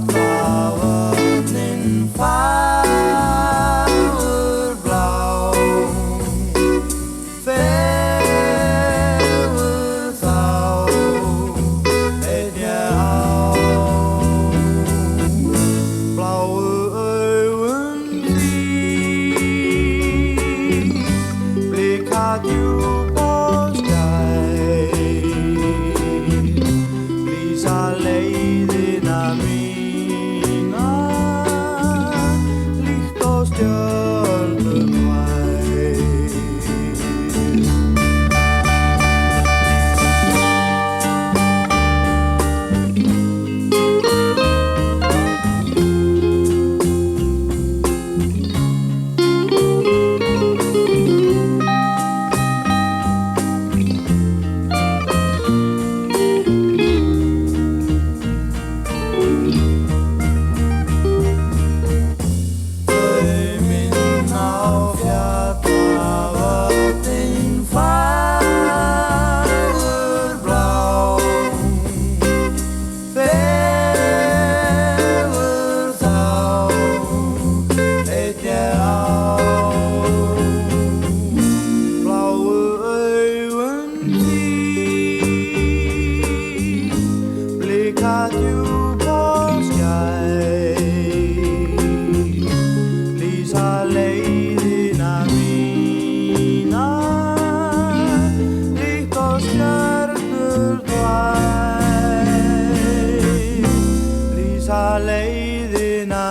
fjallvötnin fagurblá, fegurð þá veit ég á. Bláu augun þín blika djúp og skær, lýsa leiðina mína líkt og stjörnur tvær. Djúp og skær, lýsa leiðina mína líkt og stjörnur tvær, lýsa leiðina